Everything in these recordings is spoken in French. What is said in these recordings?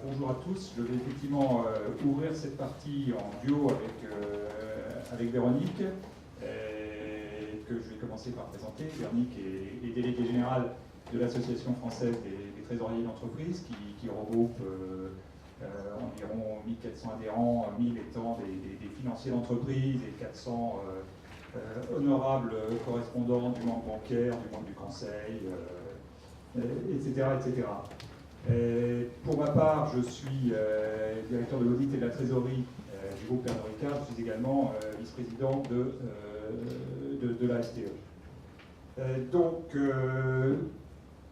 bonjour à tous. Je vais effectivement ouvrir cette partie en duo avec Véronique, que je vais commencer par présenter. Véronique est déléguée générale de l'Association française des trésoriers d'entreprise, qui regroupe environ 1400 adhérents, 1000 étant des financiers d'entreprise et 400 honorables correspondants du monde bancaire, du monde du conseil, etc. etc. Pour ma part, je suis directeur de l'audit et de la trésorerie du groupe Pernod Ricard. Je suis également vice-président de la STE.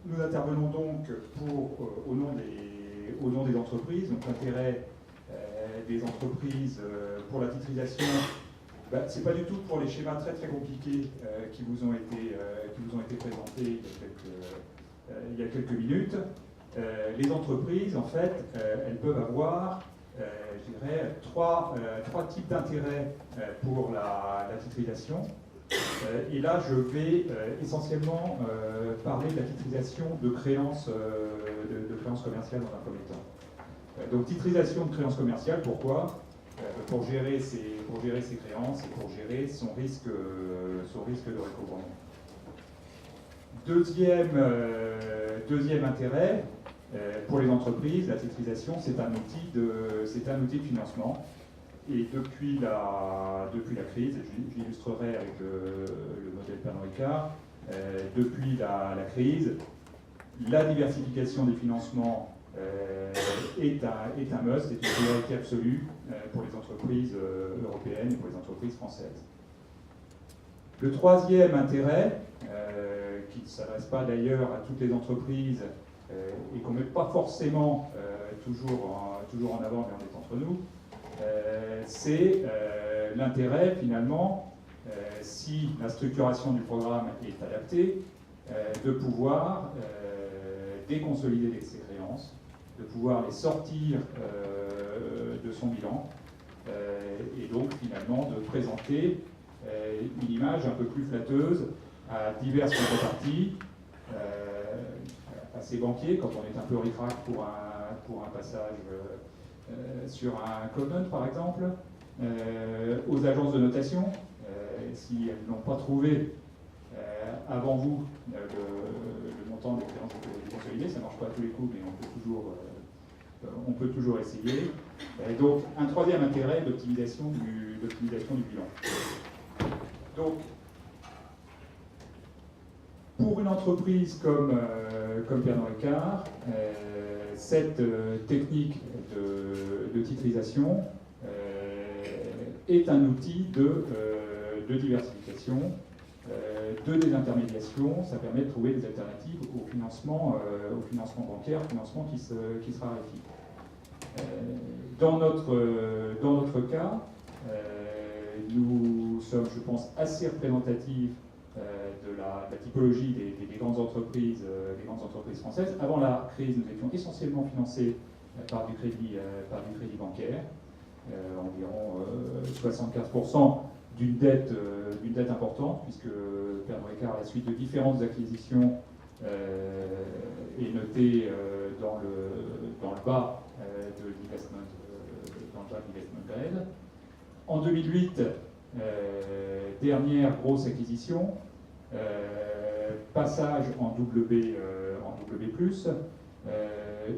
Nous intervenons donc au nom des entreprises. Donc l'intérêt des entreprises pour la titrisation, ce n'est pas du tout pour les schémas très très compliqués qui vous ont été présentés il y a quelques minutes. Les entreprises, en fait, elles peuvent avoir, je dirais, trois types d'intérêts pour la titrisation. Et là, je vais essentiellement parler de la titrisation de créances commerciales dans un premier temps. Donc, titrisation de créances commerciales, pourquoi ? Pour gérer ses créances et pour gérer son risque de recouvrement. Deuxième intérêt, pour les entreprises, la titrisation, c'est un outil de financement. Et depuis la crise, je l'illustrerai avec le modèle Pernod Ricard, depuis la crise, la diversification des financements est un must, est une priorité absolue pour les entreprises européennes et pour les entreprises françaises. Le troisième intérêt, qui ne s'adresse pas d'ailleurs à toutes les entreprises et qu'on ne met pas forcément toujours en avant, mais on est entre nous, c'est l'intérêt finalement, si la structuration du programme est adaptée, de pouvoir déconsolider ses créances, de pouvoir les sortir de son bilan, et donc finalement de présenter une image un peu plus flatteuse à diverses contreparties, à ces banquiers, quand on est un peu ric-rac pour un passage sur un covenant par exemple, aux agences de notation, si elles n'ont pas trouvé avant vous le montant des créances déconsolidées, ça ne marche pas à tous les coups, mais on peut toujours essayer. Donc un troisième intérêt d'optimisation du bilan. Donc, pour une entreprise comme Pernod Ricard, cette technique de titrisation est un outil de diversification, de désintermédiation. Ça permet de trouver des alternatives au financement bancaire, financement qui se raréfie. Dans notre cas, nous sommes, je pense, assez représentatifs de la typologie des grandes entreprises françaises. Avant la crise, nous étions essentiellement financés par du crédit bancaire, environ 75% d'une dette importante, puisque Pernod Ricard, à la suite de différentes acquisitions, est noté dans le bas de l'investment grade. En 2008, dernière grosse acquisition, passage en WB+,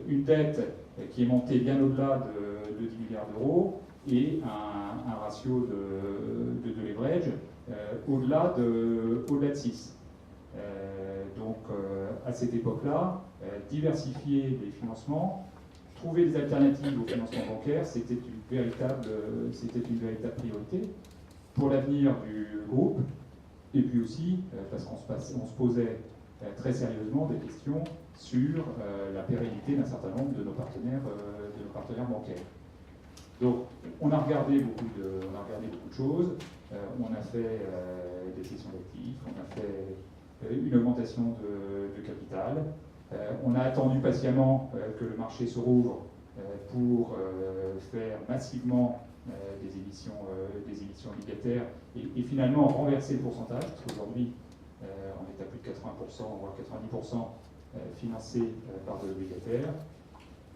une dette qui est montée bien au-delà de 10 milliards d'euros et un ratio de leverage au-delà de 6. Donc à cette époque-là, diversifier les financements, trouver des alternatives au financement bancaire, c'était une véritable priorité pour l'avenir du groupe, et puis aussi parce qu'on se posait très sérieusement des questions sur la pérennité d'un certain nombre de nos partenaires bancaires. Donc, on a regardé beaucoup de choses. On a fait des cessions d'actifs, on a fait une augmentation de capital. On a attendu patiemment que le marché se rouvre pour faire massivement des émissions obligataires et finalement renverser le pourcentage, parce qu'aujourd'hui on est à plus de 80%, voire 90% financé par de l'obligataire.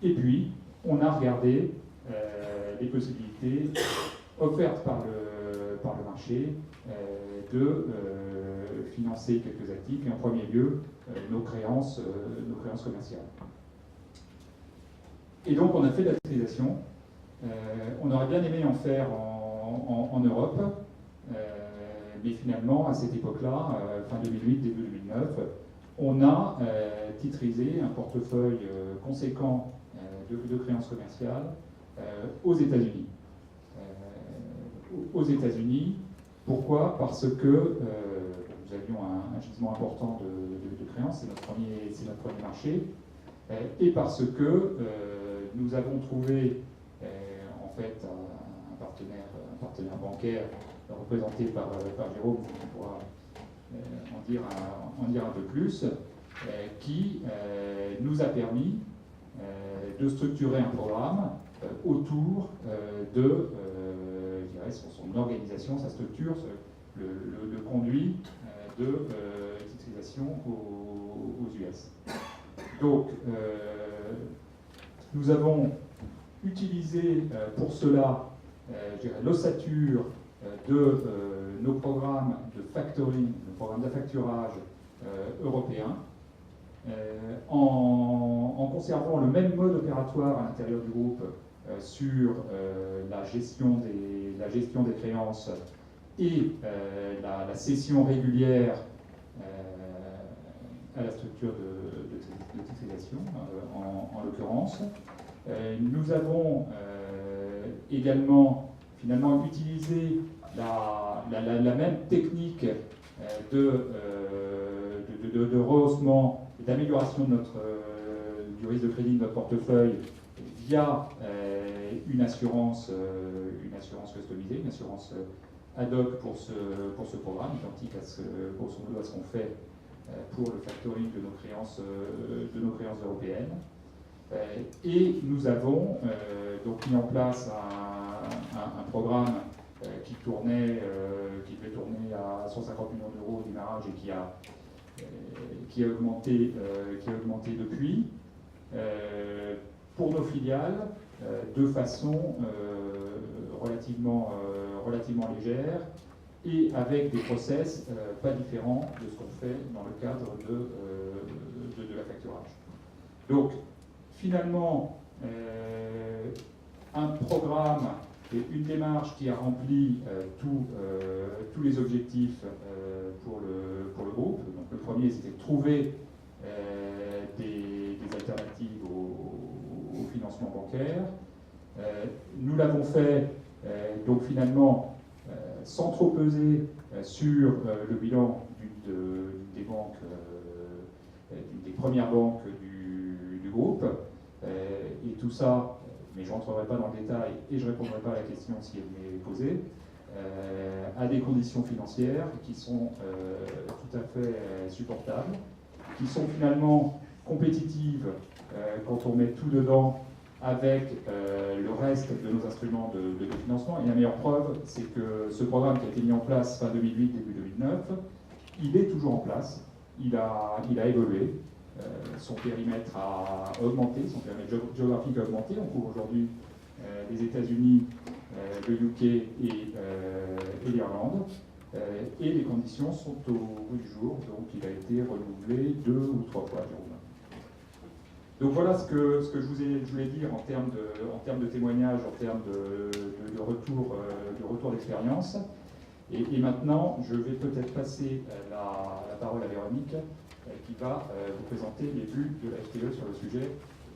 Et puis, on a regardé les possibilités offertes par le marché de financer quelques actifs, et en premier lieu nos créances commerciales. Et donc on a fait de la titrisation. On aurait bien aimé en faire en Europe, mais finalement, à cette époque-là, fin 2008, début 2009, on a titrisé un portefeuille conséquent de créances commerciales aux États-Unis. Aux États-Unis, pourquoi? Parce que nous avions un gisement important de créances, c'est notre premier marché, et parce que nous avons trouvé en fait un partenaire bancaire représenté par Jérôme, qui pourra en dire un peu plus, qui nous a permis de structurer un programme autour de son organisation, sa structure, le conduit de titrisation aux US. Donc, nous avons utilisé pour cela l'ossature de nos programmes de factoring, nos programmes d'affacturage européens, en conservant le même mode opératoire à l'intérieur du groupe sur la gestion des créances et la cession régulière à la structure de titrisation, en l'occurrence. Nous avons également finalement utilisé la même technique de rehaussement et d'amélioration du risque de crédit de notre portefeuille via une assurance customisée, une assurance ad hoc pour ce programme, identique à ce qu'on fait pour le factoring de nos créances européennes. Et nous avons donc mis en place un programme qui devait tourner à 150 millions d'euros au démarrage et qui a augmenté depuis, pour nos filiales de façon relativement légère et avec des process pas différents de ce qu'on fait dans le cadre de l'affacturage. Donc, finalement, un programme et une démarche qui a rempli tous les objectifs pour le groupe. Donc, le premier, c'était de trouver des alternatives au financement bancaire. Nous l'avons fait, donc finalement, sans trop peser sur le bilan d'une des premières banques du groupe. Et tout ça, mais je ne rentrerai pas dans le détail et je ne répondrai pas à la question si elle m'est posée, à des conditions financières qui sont tout à fait supportables, qui sont finalement compétitives quand on met tout dedans avec le reste de nos instruments de financement. Et la meilleure preuve, c'est que ce programme qui a été mis en place fin 2008, début 2009, il est toujours en place, il a évolué. Son périmètre a augmenté, son périmètre géographique a augmenté. On couvre aujourd'hui les États-Unis, le UK et l'Irlande. Et les conditions sont au bout du jour, donc il a été renouvelé 2 ou 3 fois, Jérôme. Donc voilà ce que je voulais dire en termes de témoignages, en termes de retour d'expérience. Et maintenant, je vais peut-être passer la parole à Véronique, qui va vous présenter les vues de la FTE sur le sujet,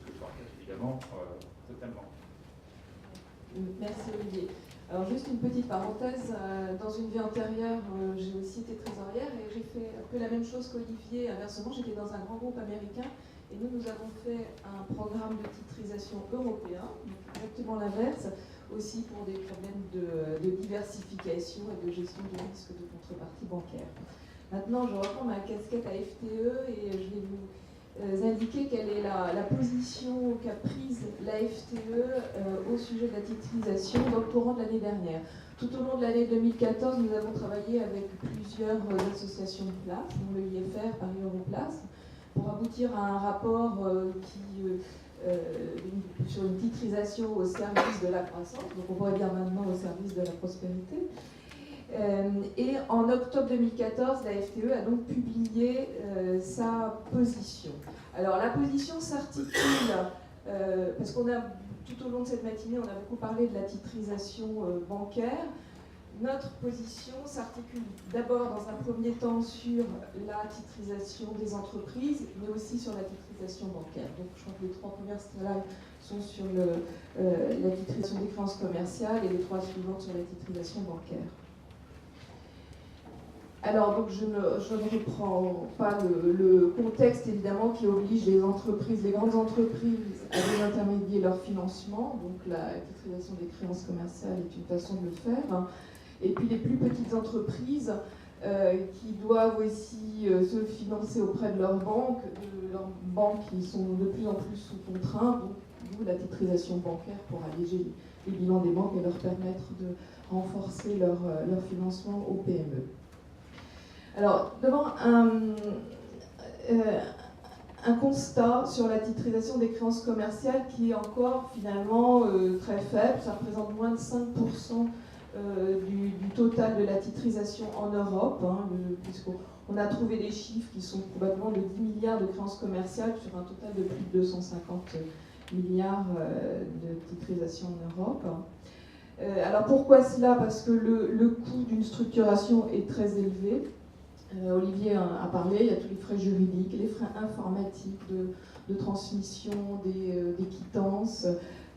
que je partage évidemment totalement. Merci Olivier. Alors juste une petite parenthèse, dans une vie antérieure, j'ai aussi été trésorière et j'ai fait un peu la même chose qu'Olivier. Inversement, j'étais dans un grand groupe américain et nous avons fait un programme de titrisation européen, donc exactement l'inverse, aussi pour des problèmes de diversification et de gestion du risque de contrepartie bancaire. Maintenant, je reprends ma casquette à FTE et je vais vous indiquer quelle est la position qu'a prise la FTE au sujet de la titrisation au courant de l'année dernière. Tout au long de l'année 2014, nous avons travaillé avec plusieurs associations de place, dont le IFR, Paris Europlace, pour aboutir à un rapport qui sur une titrisation au service de la croissance, donc on pourrait dire maintenant au service de la prospérité. Et en octobre 2014, la FTE a donc publié sa position. Alors la position s'articule, parce qu'on a, tout au long de cette matinée, on a beaucoup parlé de la titrisation bancaire. Notre position s'articule d'abord dans un premier temps sur la titrisation des entreprises, mais aussi sur la titrisation bancaire. Donc je crois que les 3 premières slides sont sur la titrisation des créances commerciales et les 3 suivantes sur la titrisation bancaire. Alors, donc, je ne reprends pas le contexte, évidemment, qui oblige les entreprises, les grandes entreprises, à désintermédier leur financement. Donc, la titrisation des créances commerciales est une façon de le faire. Et puis, les plus petites entreprises qui doivent aussi se financer auprès de leurs banques qui sont de plus en plus sous contrainte, d'où la titrisation bancaire pour alléger les bilans des banques et leur permettre de renforcer leur financement aux PME. Alors, devant un constat sur la titrisation des créances commerciales qui est encore finalement très faible, ça représente moins de 5% du total de la titrisation en Europe, puisqu'on a trouvé des chiffres qui sont probablement de 10 milliards de créances commerciales sur un total de plus de 250 milliards de titrisation en Europe. Alors pourquoi cela? Parce que le coût d'une structuration est très élevé. Olivier a parlé, il y a tous les frais juridiques, les frais informatiques de transmission des quittances,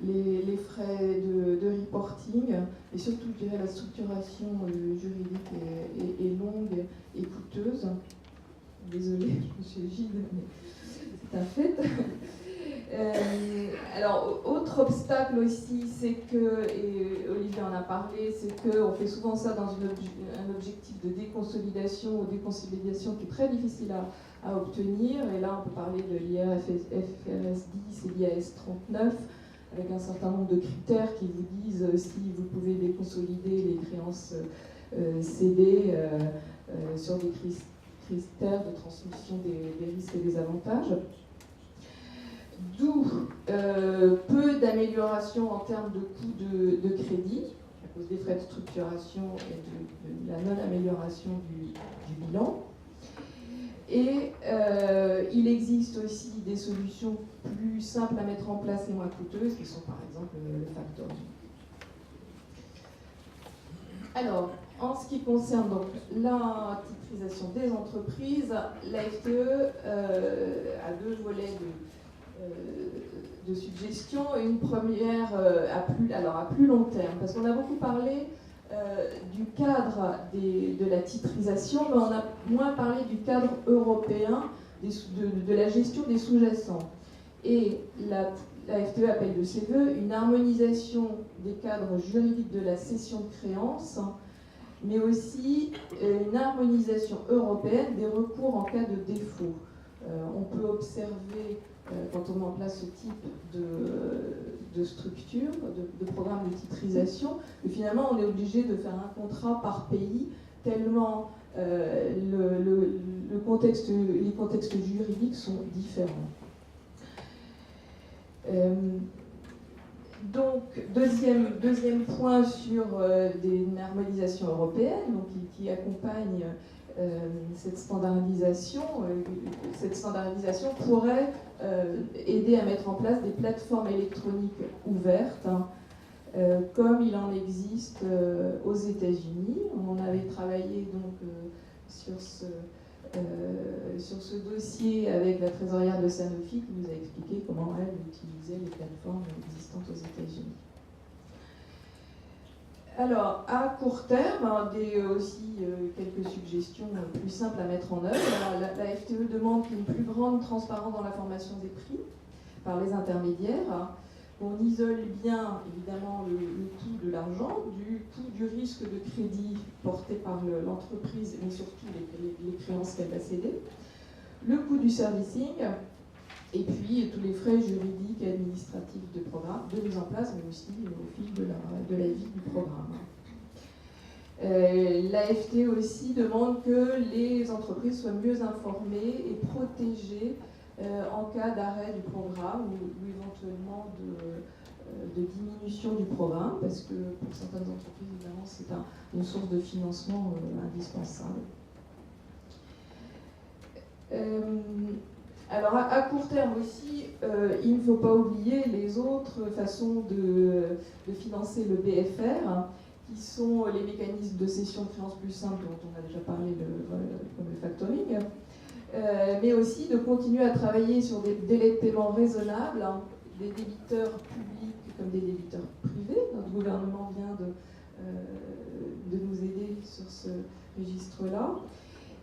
les frais de reporting, et surtout, je dirais, la structuration juridique est longue et coûteuse. Désolée, monsieur Gilles, mais c'est un fait. Alors, autre obstacle aussi, c'est que, et Olivier en a parlé, c'est qu'on fait souvent ça dans un objectif de déconsolidation ou déconsolidation qui est très difficile à obtenir. Et là, on peut parler de l'IFRS 10 et l'IAS 39, avec un certain nombre de critères qui vous disent si vous pouvez déconsolider les créances cédées sur des critères de transmission des risques et des avantages. D'où peu d'amélioration en termes de coût de crédit, à cause des frais de structuration et de la non-amélioration du bilan. Et il existe aussi des solutions plus simples à mettre en place et moins coûteuses, qui sont par exemple le factoring. Alors, en ce qui concerne donc la titrisation des entreprises, la FTE a 2 volets de suggestions. Une première à plus long terme, parce qu'on a beaucoup parlé du cadre de la titrisation, mais on a moins parlé du cadre européen de la gestion des sous-jacents. Et la FTE appelle de ses voeux une harmonisation des cadres juridiques de la cession de créances, mais aussi une harmonisation européenne des recours en cas de défaut. On peut observer, quand on met en place ce type de structure, de programme de titrisation, que finalement on est obligé de faire un contrat par pays, tellement les contextes juridiques sont différents. Donc, deuxième point sur une harmonisation européenne, donc, qui accompagne cette standardisation. Cette standardisation pourrait aider à mettre en place des plateformes électroniques ouvertes, comme il en existe aux États-Unis. On avait travaillé donc sur ce dossier avec la trésorière de Sanofi qui nous a expliqué comment elle utilisait les plateformes existantes aux États-Unis. Alors, à court terme, aussi quelques suggestions plus simples à mettre en œuvre. La FTE demande une plus grande transparence dans la formation des prix par les intermédiaires. On isole bien, évidemment, le coût de l'argent, du coût du risque de crédit porté par l'entreprise, mais surtout les créances qu'elle va céder, le coût du servicing, et puis tous les frais juridiques et administratifs de mise en place, mais aussi au fil de la vie du programme. La FTE aussi demande que les entreprises soient mieux informées et protégées en cas d'arrêt du programme ou éventuellement de diminution du programme, parce que pour certaines entreprises, évidemment, c'est une source de financement indispensable. Alors à court terme aussi, il ne faut pas oublier les autres façons de financer le BFR, qui sont les mécanismes de cession de créances plus simples dont on a déjà parlé, comme le factoring, mais aussi de continuer à travailler sur des délais de paiement raisonnables, hein, des débiteurs publics comme des débiteurs privés. Notre gouvernement vient de nous aider sur ce registre-là.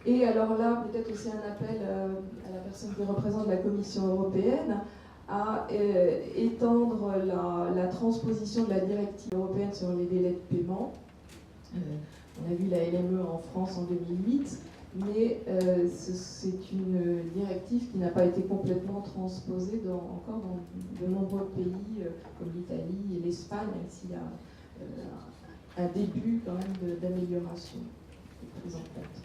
Et alors là, peut-être aussi un appel à la personne qui représente la Commission européenne à étendre la transposition de la directive européenne sur les délais de paiement. On a vu la LME en France en 2008, mais c'est une directive qui n'a pas été complètement transposée encore dans de nombreux pays comme l'Italie et l'Espagne, même s'il y a un début quand même d'amélioration qui est prise en compte.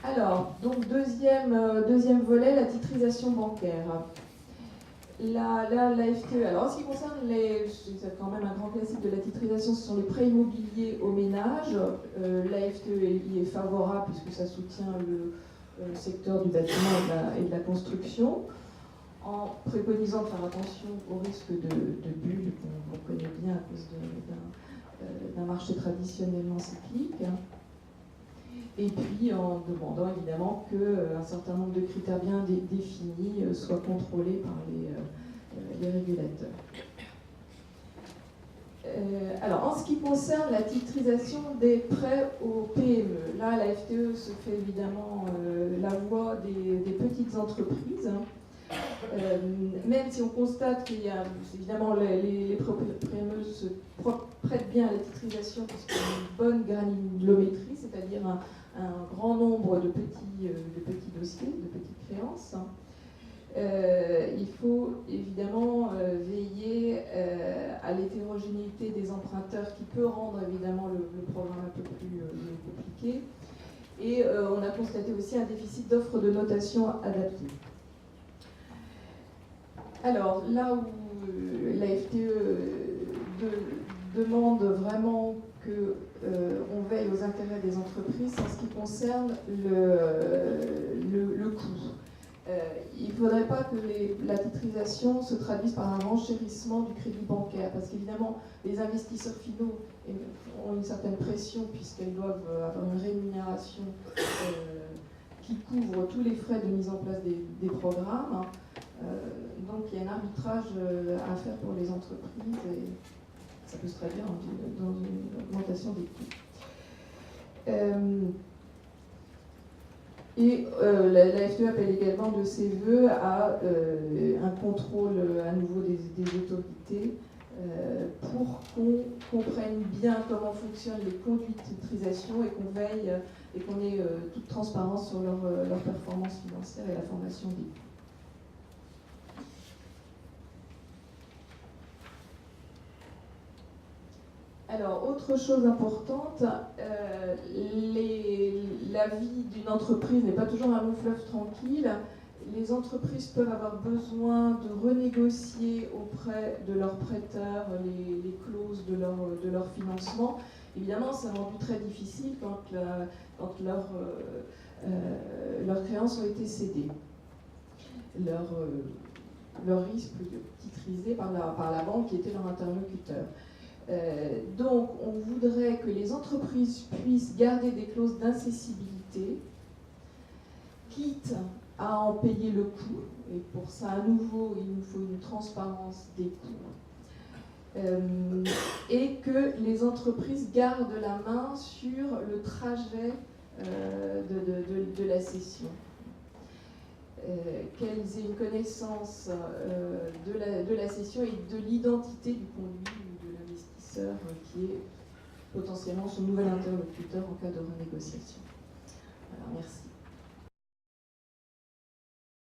Alors, donc deuxième volet, la titrisation bancaire. La FTE, alors en ce qui concerne c'est quand même un grand classique de la titrisation, ce sont les prêts immobiliers aux ménages. La FTE y est favorable puisque ça soutient le secteur du bâtiment et de la construction, en préconisant de faire attention au risque de bulle qu'on connaît bien à cause d'un marché traditionnellement cyclique. Et puis en demandant évidemment qu'un certain nombre de critères bien définis soient contrôlés par les régulateurs. Alors en ce qui concerne la titrisation des prêts aux PME, là la FTE se fait évidemment la voix des petites entreprises. Même si on constate qu'il y a évidemment les PME se prêtent bien à la titrisation parce qu'il y a une bonne granulométrie, c'est-à-dire un grand nombre de petits dossiers, de petites créances. Il faut évidemment veiller à l'hétérogénéité des emprunteurs qui peut rendre évidemment le programme un peu plus compliqué. Et on a constaté aussi un déficit d'offres de notation adaptées. Alors là où la FTE demande vraiment qu'on veille aux intérêts des entreprises, en ce qui concerne le coût. Il ne faudrait pas que la titrisation se traduise par un renchérissement du crédit bancaire, parce qu'évidemment, les investisseurs finaux ont une certaine pression puisqu'elles doivent avoir une rémunération qui couvre tous les frais de mise en place des programmes. Donc il y a un arbitrage à faire pour les entreprises et ça peut se traduire dans une augmentation des coûts. La FTE appelle également de ses voeux à un contrôle à nouveau des autorités pour qu'on comprenne bien comment fonctionnent les conduites de titrisation et qu'on veille et qu'on ait toute transparence sur leur performance financière et la formation des coûts. Alors, autre chose importante, la vie d'une entreprise n'est pas toujours un long fleuve tranquille. Les entreprises peuvent avoir besoin de renégocier auprès de leurs prêteurs les clauses de leur financement. Évidemment, c'est rendu très difficile quand leurs créances ont été cédées. Leur risque titrisé par la banque qui était leur interlocuteur. Donc, on voudrait que les entreprises puissent garder des clauses d'incessibilité, quitte à en payer le coût. Et pour ça, à nouveau, il nous faut une transparence des coûts. Et que les entreprises gardent la main sur le trajet de la cession. Qu'elles aient une connaissance de la cession et de l'identité du conduit ou de l'investisseur qui est potentiellement son nouvel interlocuteur en cas de renégociation. Alors, merci.